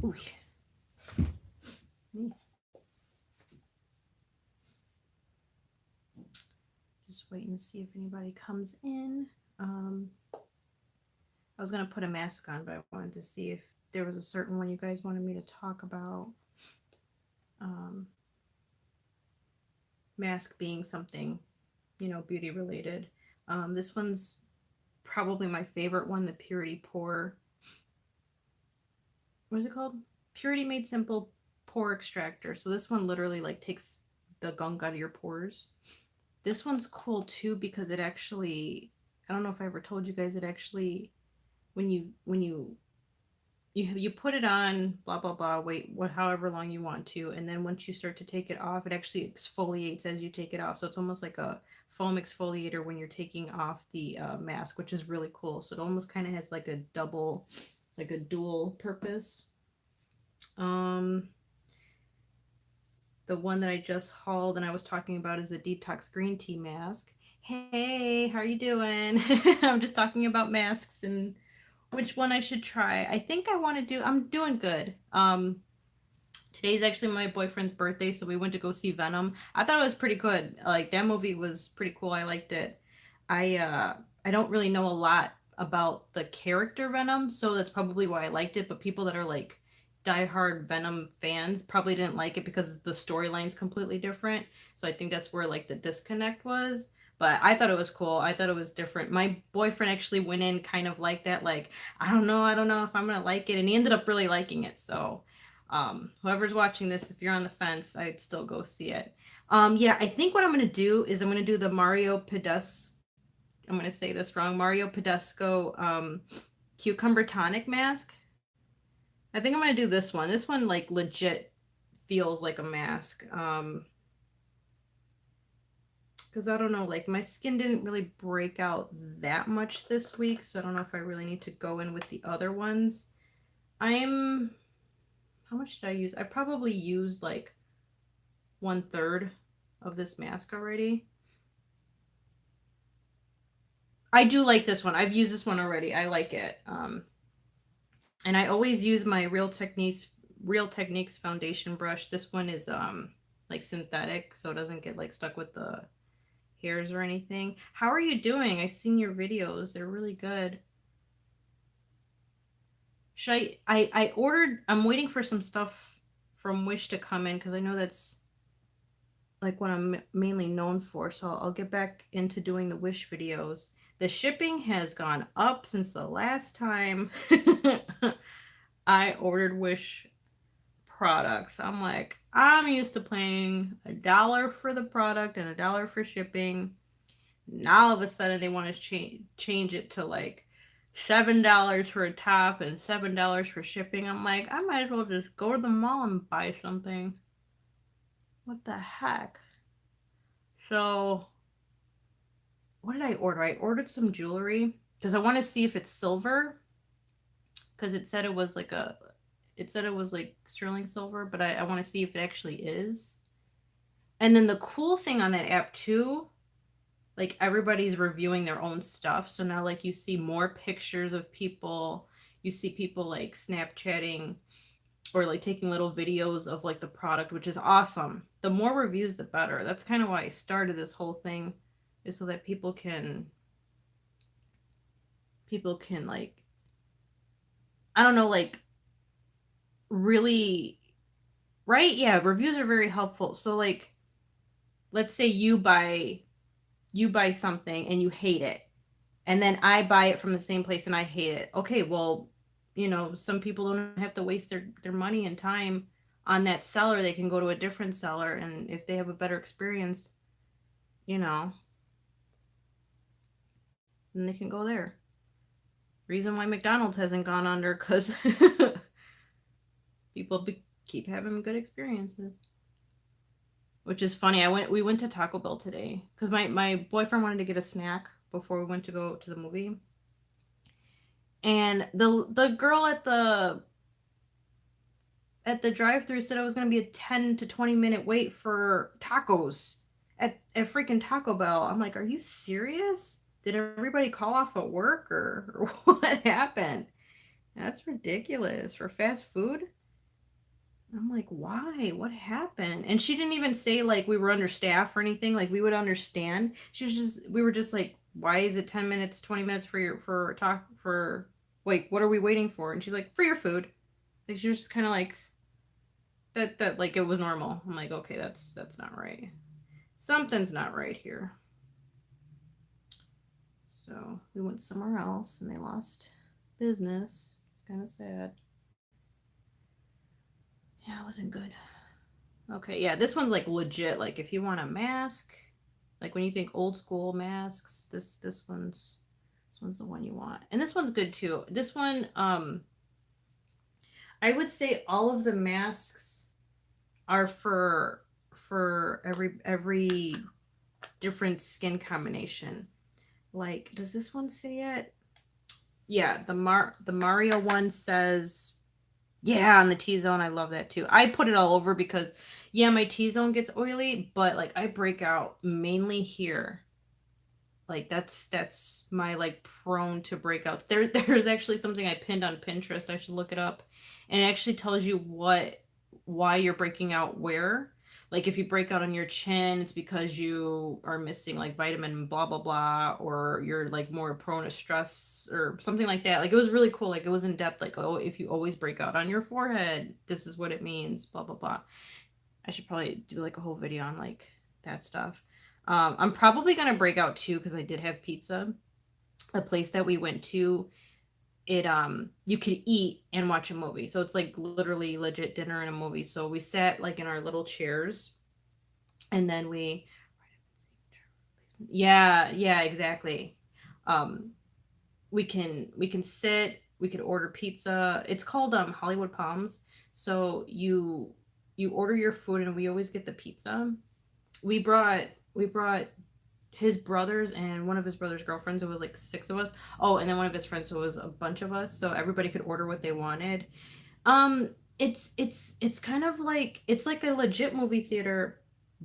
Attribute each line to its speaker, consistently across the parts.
Speaker 1: Ooh. Just waiting to see if anybody comes in. I was gonna put a mask on, but I wanted to see if there was a certain one you guys wanted me to talk about. Um, Mask being something, beauty related. This one's probably my favorite one, the Purity Pore. What is it called? Purity Made Simple Pore Extractor. So this one literally like takes the gunk out of your pores. This one's cool too because it actually, I don't know if I ever told you guys, it actually, when you put it on, blah blah blah, wait what however long you want to, and then once you start to take it off, it actually exfoliates as you take it off. So it's almost like a foam exfoliator when you're taking off the mask, which is really cool. So it almost kind of has like a double, like a dual purpose. um the one that I just hauled and I was talking about is the detox green tea mask. Hey, how are you doing? I'm just talking about masks and which one I should try. I think I want to do, I'm doing good. Today's actually my boyfriend's birthday, so we went to go see Venom. I thought it was pretty good. Like that movie was pretty cool. I liked it. I don't really know a lot about the character Venom, so that's probably why I liked it, but people that are like diehard Venom fans probably didn't like it because the storyline's completely different. So I think that's where like the disconnect was. But I thought it was cool. I thought it was different. My boyfriend actually went in kind of like that, like, I don't know if I'm gonna like it, and he ended up really liking it. So whoever's watching this, if you're on the fence, I'd still go see it. Yeah, I think what I'm gonna do is I'm gonna do the Mario Pedesco. I'm gonna say this wrong. Mario Pedesco cucumber tonic mask. I think I'm gonna do this one. This one like legit feels like a mask. Because I don't know, like my skin didn't really break out that much this week, so I don't know if I really need to go in with the other ones. I'm How much did I use? I probably used like 1/3 of this mask already. I do like this one. I've used this one already. I like it. And I always use my Real Techniques foundation brush. This one is like synthetic, so it doesn't get like stuck with the hairs or anything. How are you doing? I've seen your videos. They're really good. Should I ordered, I'm waiting for some stuff from Wish to come in because I know that's like what I'm mainly known for. So I'll get back into doing the Wish videos. The shipping has gone up since the last time I ordered Wish products. I'm like, I'm used to paying $1 for the product and $1 for shipping. Now all of a sudden they want to change it to like $7 for a top and $7 for shipping. I'm like, I might as well just go to the mall and buy something. What the heck? So, what did I order? I ordered some jewelry because I want to see if it's silver because it said it was like sterling silver, but I want to see if it actually is. And then the cool thing on that app too, like everybody's reviewing their own stuff. So now like you see more pictures of people, you see people like Snapchatting or like taking little videos of like the product, which is awesome. The more reviews the better. That's kind of why I started this whole thing, is so that people can like, I don't know, like really, right? Yeah, reviews are very helpful. So like let's say you buy something and you hate it, and then I buy it from the same place and I hate it. Okay, well, some people don't have to waste their money and time on that seller. They can go to a different seller, and if they have a better experience, you know, then they can go there. Reason why McDonald's hasn't gone under, because people keep having good experiences. Which is funny. We went to Taco Bell today because my boyfriend wanted to get a snack before we went to go to the movie. And the girl at the drive-through said it was going to be a 10 to 20 minute wait for tacos at freaking Taco Bell. I'm like, "Are you serious? Did everybody call off at work or what happened?" That's ridiculous for fast food. I'm like, why? What happened? And she didn't even say like we were understaffed or anything. Like we would understand. She was just, we were just like, why is it 10 minutes, 20 minutes for your, for talk, for, like, what are we waiting for? And she's like, for your food. Like she was just kind of like, that, like it was normal. I'm like, okay, that's not right. Something's not right here. So we went somewhere else and they lost business. It's kind of sad. Yeah, it wasn't good. Okay, yeah, this one's like legit. Like if you want a mask, like when you think old school masks, this one's the one you want. And this one's good too. This one, I would say all of the masks are for every different skin combination. Like, does this one say it? Yeah, the Mario one says, yeah, on the T-zone. I love that too. I put it all over because yeah, my T-zone gets oily, but like I break out mainly here. Like that's my like prone to breakouts. There's actually something I pinned on Pinterest. I should look it up. And it actually tells you why you're breaking out where. Like if you break out on your chin, it's because you are missing like vitamin blah blah blah, or you're like more prone to stress or something like that. Like it was really cool. Like it was in depth, like, oh, if you always break out on your forehead, this is what it means, blah blah blah. I should probably do like a whole video on like that stuff. I'm probably gonna break out too because I did have pizza. The place that we went to, it you could eat and watch a movie. So it's like literally legit dinner and a movie. So we sat like in our little chairs and then we, yeah, yeah, exactly. Um we can sit, we could order pizza. It's called Hollywood Palms. So you order your food and we always get the pizza. We brought his brothers and one of his brother's girlfriends. It was like six of us. Oh, and then one of his friends. So it was a bunch of us. So everybody could order what they wanted. It's kind of like it's like a legit movie theater,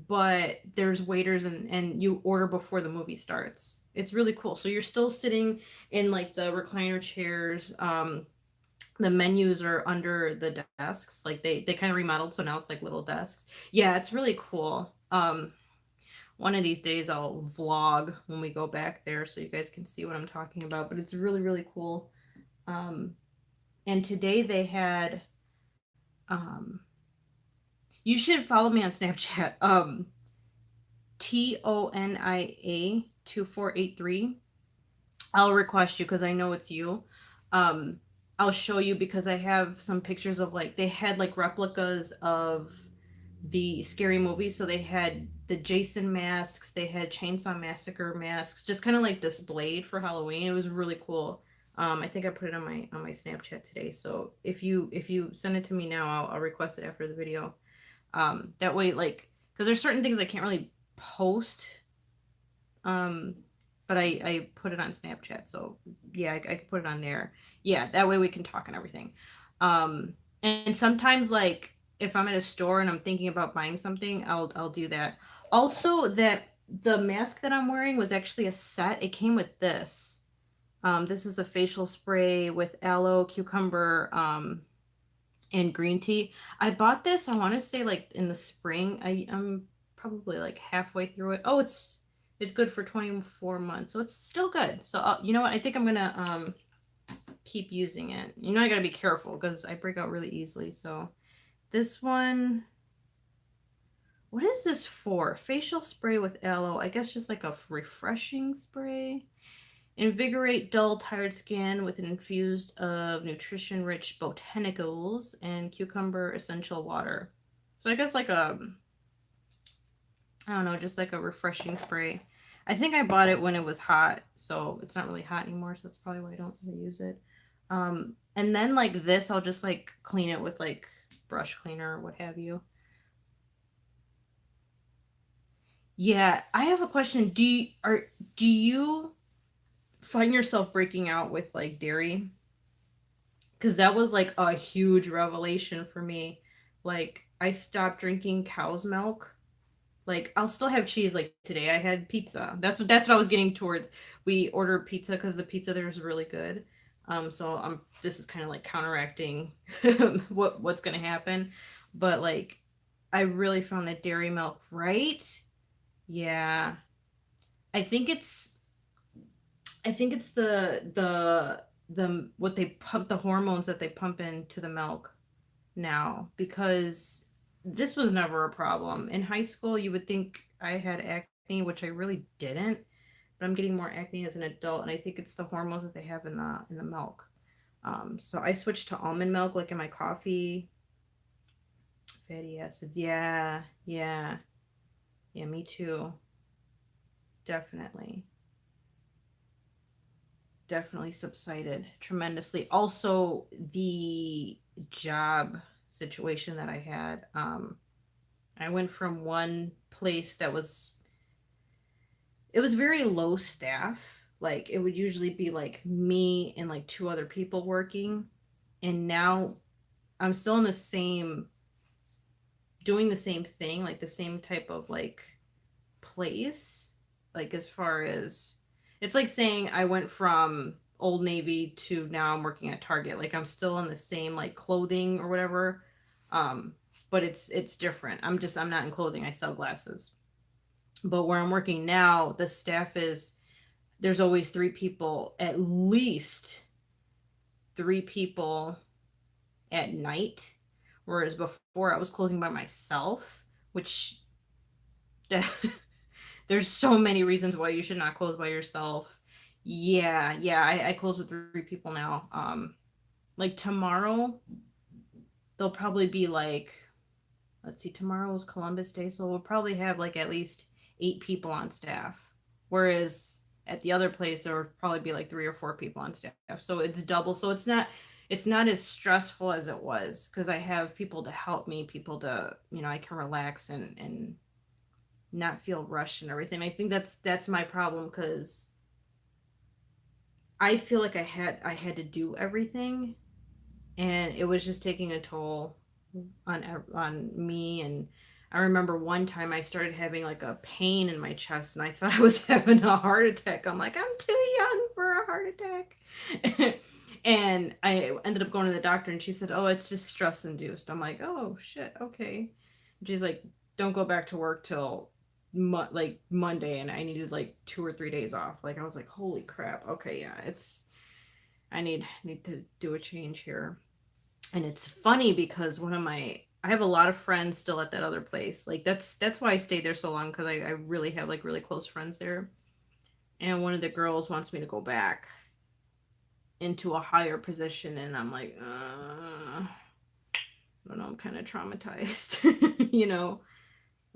Speaker 1: but there's waiters and you order before the movie starts. It's really cool. So you're still sitting in like the recliner chairs. The menus are under the desks. Like they kind of remodeled, so now it's like little desks. Yeah, it's really cool. One of these days I'll vlog when we go back there so you guys can see what I'm talking about, but it's really really cool. Um and today they had um you should follow me on Snapchat. Tonia 2483. I'll request you because I know it's you. Um, I'll show you because I have some pictures of like they had like replicas of the scary movies. So they had the Jason masks, they had Chainsaw Massacre masks, just kind of like displayed for Halloween. It was really cool. I think I put it on my Snapchat today. So if you send it to me now, I'll request it after the video. That way, like, because there's certain things I can't really post, um, but I put it on Snapchat, so yeah, I could put it on there. Yeah, that way we can talk and everything. And sometimes like if I'm at a store and I'm thinking about buying something, I'll do that. Also, that the mask that I'm wearing was actually a set. It came with this. This is a facial spray with aloe, cucumber, and green tea. I bought this, I want to say like in the spring. I'm probably like halfway through it. Oh, it's good for 24 months. So it's still good. So you know what? I think I'm going to keep using it. You know I got to be careful cuz I break out really easily. So this one, what is this for? Facial spray with aloe. I guess just like a refreshing spray. Invigorate dull, tired skin with an infused of nutrition-rich botanicals and cucumber essential water. So I guess like a, I don't know, just like a refreshing spray. I think I bought it when it was hot, so it's not really hot anymore, so that's probably why I don't really use it. And then like this, I'll just like clean it with like brush cleaner or what have you. Yeah, I have a question. Do you find yourself breaking out with like dairy? Because that was like a huge revelation for me. Like I stopped drinking cow's milk. Like I'll still have cheese. Like today I had pizza. That's what I was getting towards. We ordered pizza because the pizza there is really good. So this is kind of like counteracting what's gonna happen. But like, I really found that dairy milk, right? Yeah. I think it's I think it's the what they pump, the hormones that they pump into the milk now, because this was never a problem. In high school, you would think I had acne, which I really didn't, but I'm getting more acne as an adult, and I think it's the hormones that they have in the milk. So I switched to almond milk, like in my coffee. Fatty acids, yeah, yeah, yeah. Me too. Definitely, definitely subsided tremendously. Also, the job situation that I had. I went from one place that was it was very low staff. Like it would usually be like me and like two other people working. And now I'm still in the same doing the same thing, like the same type of like place. Like as far as it's like saying I went from Old Navy to now I'm working at Target. Like I'm still in the same like clothing or whatever. Um, but it's different. I'm not in clothing. I sell glasses. But where I'm working now, the staff is there's always three people, at least three people at night. Whereas before I was closing by myself, which there's so many reasons why you should not close by yourself. Yeah, yeah, I close with three people now. Like tomorrow, they'll probably be like, let's see, tomorrow's Columbus Day, so we'll probably have like at least 8 people on staff. Whereas at the other place there would probably be like 3 or 4 people on staff. So it's double. So it's not as stressful as it was because I have people to help me, people to, I can relax and not feel rushed and everything. I think that's my problem because I feel like I had to do everything and it was just taking a toll on me. And I remember one time I started having like a pain in my chest and I thought I was having a heart attack. I'm like, I'm too young for a heart attack. And I ended up going to the doctor and she said, oh, it's just stress induced. I'm like, oh shit, okay. And she's like, don't go back to work till like Monday, and I needed like 2 or 3 days off. Like I was like, holy crap, okay, yeah, I need to do a change here. And it's funny because I have a lot of friends still at that other place. Like that's why I stayed there so long because I really have like really close friends there. And one of the girls wants me to go back into a higher position, and I'm like, I don't know, I'm kind of traumatized.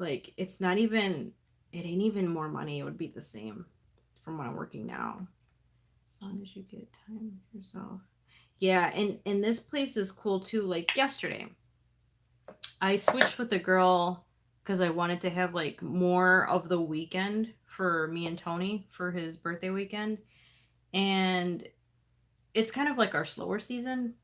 Speaker 1: Like it ain't even more money. It would be the same from what I'm working now. As long as you get time with yourself. Yeah, and this place is cool too. Like yesterday, I switched with a girl because I wanted to have like more of the weekend for me and Tony for his birthday weekend. And it's kind of like our slower season.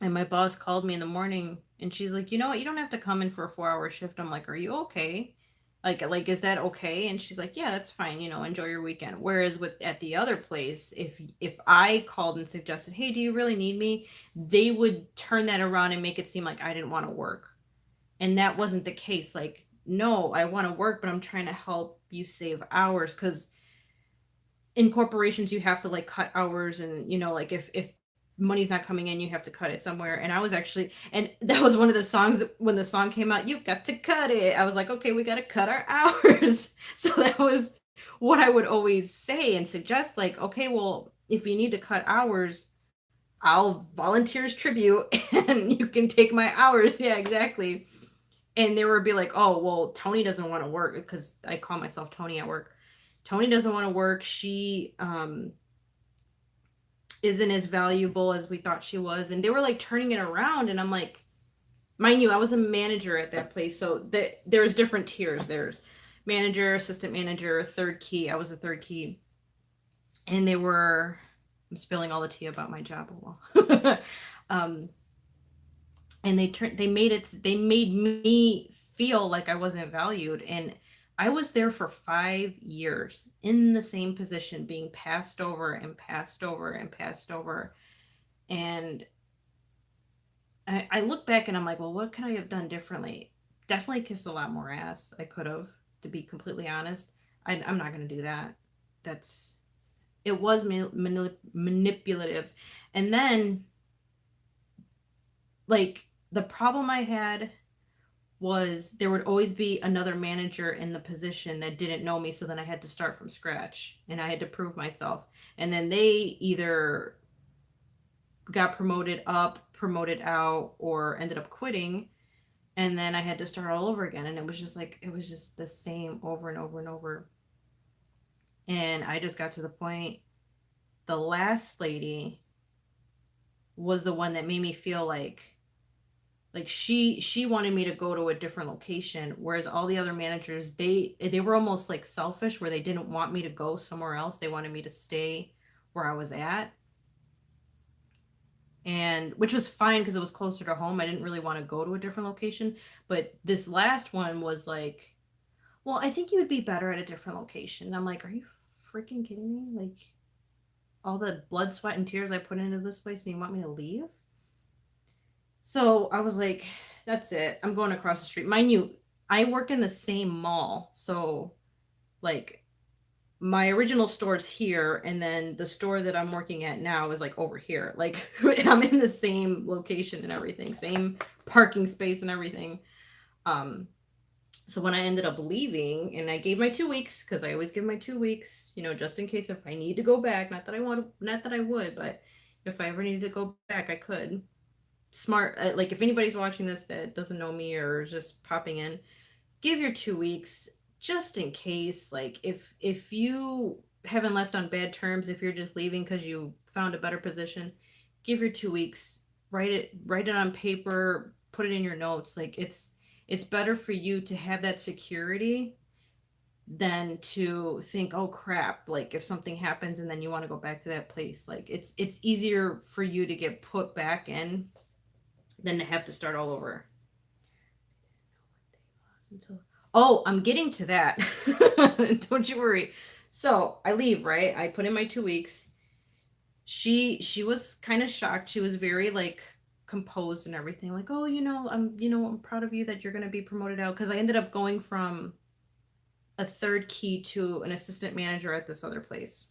Speaker 1: And my boss called me in the morning and she's like, you know what, you don't have to come in for a 4 hour shift. I'm like, are you okay? Like is that okay? And she's like, yeah, that's fine, enjoy your weekend. Whereas with at the other place, if I called and suggested, hey, do you really need me? They would turn that around and make it seem like I didn't want to work. And that wasn't the case. Like, no, I want to work, but I'm trying to help you save hours because in corporations you have to like cut hours, and like if money's not coming in, you have to cut it somewhere. And I was actually, and that was one of the songs that when the song came out, you got to cut it. I was like, okay, we got to cut our hours. So that was what I would always say and suggest, like, okay, well, if you need to cut hours, I'll volunteer as tribute and you can take my hours. Yeah, exactly. And they would be like, oh, well, Tony doesn't want to work, because I call myself Tony at work. Tony doesn't want to work. She isn't as valuable as we thought she was. And they were like turning it around. And I'm like, mind you, I was a manager at that place. So there's different tiers. There's manager, assistant manager, third key. I was a third key. And I'm spilling all the tea about my job. Oh, well. And they made me feel like I wasn't valued. And I was there for 5 years in the same position, being passed over and passed over and passed over. And I look back and I'm like, well, what could I have done differently? Definitely kissed a lot more ass. I could have, to be completely honest. I'm not going to do that. That's it was manipulative. And then, like, the problem I had was there would always be another manager in the position that didn't know me, so then I had to start from scratch and I had to prove myself. And then they either got promoted up, promoted out, or ended up quitting, and then I had to start all over again, and it was just like it was just the same over and over and over. And I just got to the point, the last lady was the one that made me feel like she wanted me to go to a different location, whereas all the other managers, they were almost like selfish, where they didn't want me to go somewhere else. They wanted me to stay where I was at, and which was fine because it was closer to home. I didn't really want to go to a different location, but this last one was like, well, I think you would be better at a different location. And I'm like, are you freaking kidding me? Like, all the blood, sweat, and tears I put into this place, and you want me to leave? So I was like, that's it. I'm going across the street. Mind you, I work in the same mall. So, like, my original store's here, and then the store that I'm working at now is like over here. Like, I'm in the same location and everything, same parking space and everything. Um, so when I ended up leaving, and I gave my 2 weeks, because I always give my 2 weeks, just in case if I need to go back. Not that I want, not that I would, but if I ever needed to go back, I could. Smart, like if anybody's watching this that doesn't know me or is just popping in, give your 2 weeks just in case. Like if you haven't left on bad terms, if you're just leaving because you found a better position, give your 2 weeks. Write it on paper, put it in your notes. Like it's better for you to have that security than to think, oh crap, like if something happens and then you want to go back to that place. Like it's easier for you to get put back in than to have to start all over. Oh, I'm getting to that. Don't you worry. So I leave, right? I put in my 2 weeks. She was kind of shocked. She was very like composed and everything. Like, oh, I'm proud of you that you're gonna be promoted out. Because I ended up going from a third key to an assistant manager at this other place.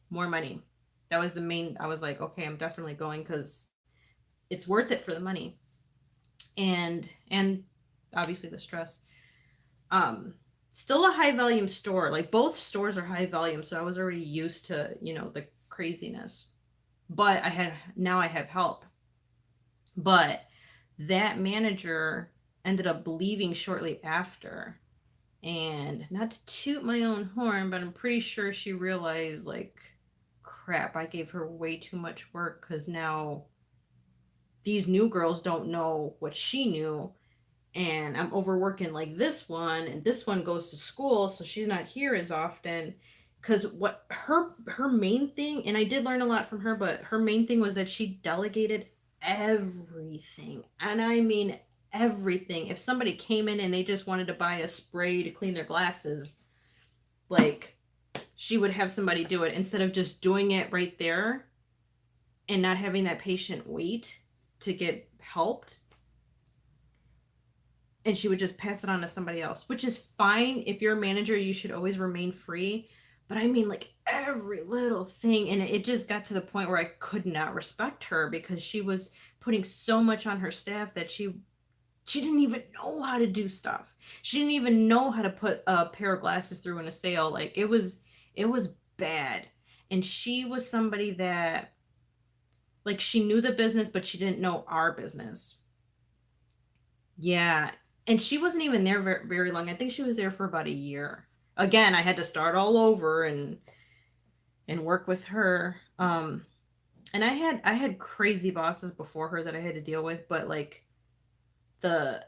Speaker 1: More money. That was the main. I was like, okay, I'm definitely going because it's worth it for the money. And obviously the stress. um Still a high volume store. Like both stores are high volume, so I was already used to the craziness, but I have help. But that manager ended up leaving shortly after, and not to toot my own horn, but I'm pretty sure she realized, like, crap, I gave her way too much work, because now these new girls don't know what she knew, and I'm overworking like this one, and this one goes to school, so she's not here as often. Because what her main thing, and I did learn a lot from her, but her main thing was that she delegated everything, and I mean everything. If somebody came in and they just wanted to buy a spray to clean their glasses, like, she would have somebody do it instead of just doing it right there and not having that patient wait to get helped, and she would just pass it on to somebody else, which is fine. If you're a manager, you should always remain free. But I mean, like, every little thing. And it just got to the point where I could not respect her because she was putting so much on her staff that she didn't even know how to do stuff. She didn't even know how to put a pair of glasses through in a sale. Like, it was bad. And she was somebody that, like, she knew the business, but she didn't know our business. Yeah, and she wasn't even there very, very long. I think she was there for about a year. Again, I had to start all over and work with her. And I had crazy bosses before her that I had to deal with, but like the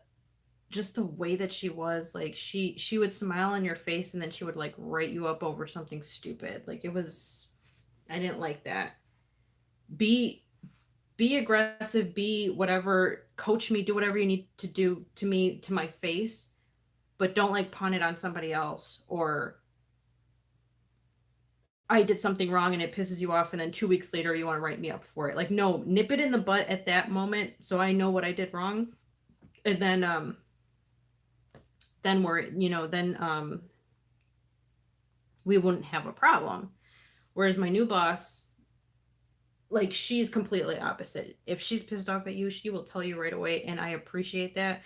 Speaker 1: just the way that she was, like, she would smile on your face and then she would like write you up over something stupid. Like, it was, I didn't like that. Be be aggressive, be whatever, coach me, do whatever you need to do to me, to my face, but don't like pawn it on somebody else, or I did something wrong and it pisses you off, and then 2 weeks later you want to write me up for it. Like, no, nip it in the butt at that moment so I know what I did wrong. And then we're, then we wouldn't have a problem. Whereas my new boss, like, she's completely opposite. If she's pissed off at you, she will tell you right away, and I appreciate that.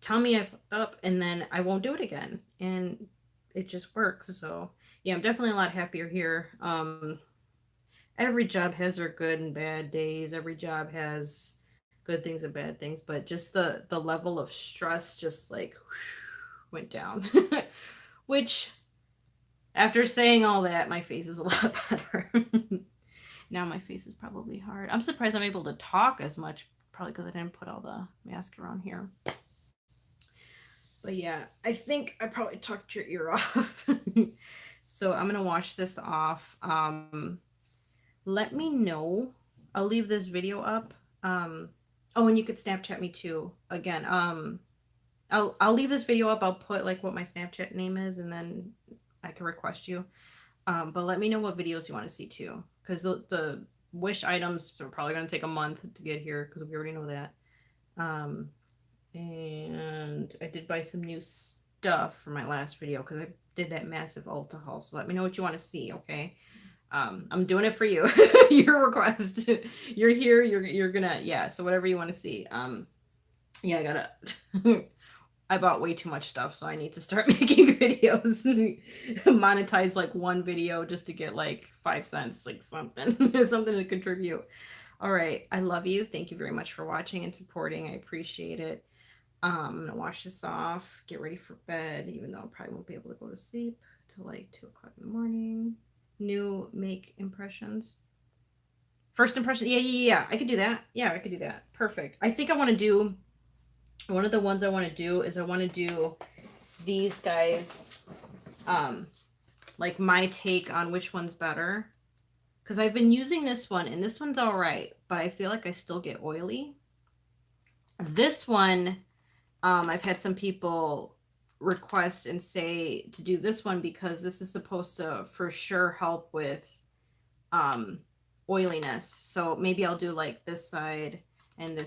Speaker 1: Tell me I fucked up, and then I won't do it again, and it just works. So yeah, I'm definitely a lot happier here. Every job has their good and bad days. Every job has good things and bad things, but just the level of stress just like went down. Which, after saying all that, my face is a lot better. Now my face is probably hard. I'm surprised I'm able to talk as much, probably because I didn't put all the mascara on here. But yeah, I think I probably talked your ear off. So I'm gonna wash this off. Let me know. I'll leave this video up. Oh, and you could Snapchat me too. Again, I'll leave this video up. I'll put like what my Snapchat name is, and then I can request you. But let me know what videos you want to see too, because the wish items are probably going to take a month to get here because we already know that. And I did buy some new stuff for my last video because I did that massive Ulta haul. So let me know what you want to see, okay? I'm doing it for you. Your request. You're here. You're gonna, yeah. So whatever you want to see. Yeah, I gotta. I bought way too much stuff, so I need to start making videos. Monetize like one video just to get like 5 cents, like something, something to contribute. All right, I love you. Thank you very much for watching and supporting. I appreciate it. I'm gonna wash this off, get ready for bed, even though I probably won't be able to go to sleep till like 2 o'clock in the morning. New make impressions. First impression. Yeah. I could do that. Yeah, I could do that. Perfect. I think I want to do, one of the ones I want to do is I want to do these guys, like my take on which one's better. Because I've been using this one, and this one's all right, but I feel like I still get oily. This one, I've had some people request and say to do this one because this is supposed to for sure help with oiliness. So maybe I'll do like this side and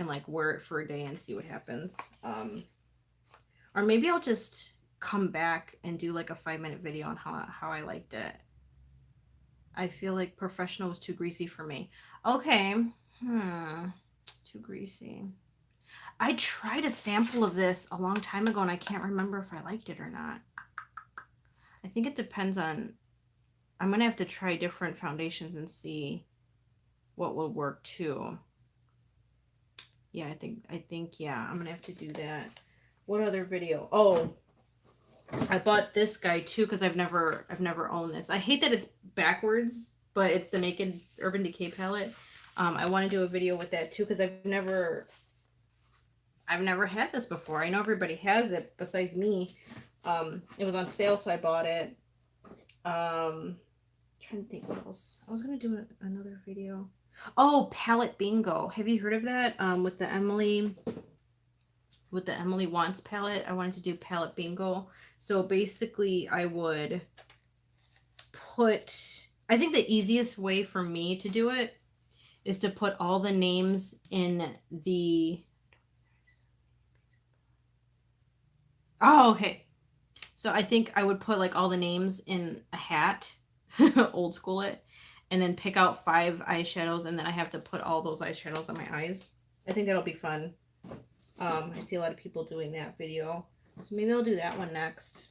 Speaker 1: like wear it for a day and see what happens. Or maybe I'll just come back and do like a 5-minute video on how I liked it. I feel like professional was too greasy for me. Okay. Too greasy. I tried a sample of this a long time ago and I can't remember if I liked it or not. I think it depends on, I'm gonna have to try different foundations and see what will work too. Yeah, I think yeah, I'm gonna have to do that. What other video? Oh, I bought this guy too because I've never owned this. I hate that it's backwards, but it's the Naked Urban Decay palette. I want to do a video with that too because I've never had this before. I know everybody has it besides me. It was on sale, so I bought it. Trying to think what else. I was gonna do another video. Oh, palette bingo. Have you heard of that? With the Emily Wants palette, I wanted to do palette bingo. So basically I would put, I think the easiest way for me to do it is to put all the names in the, oh, okay. So I think I would put like all the names in a hat, old school it, and then pick out 5 eyeshadows, and then I have to put all those eyeshadows on my eyes. I think that'll be fun. I see a lot of people doing that video, so maybe I'll do that one next.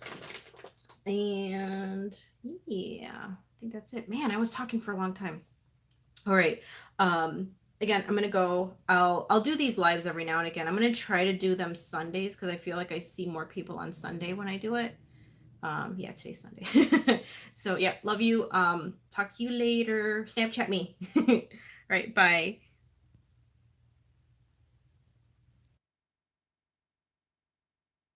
Speaker 1: And yeah, I think that's it. Man, I was talking for a long time. All right. Again, I'm gonna go. I'll do these lives every now and again. I'm gonna try to do them Sundays because I feel like I see more people on Sunday when I do it. Yeah, today's Sunday. So yeah, love you. Talk to you later. Snapchat me. All right, bye.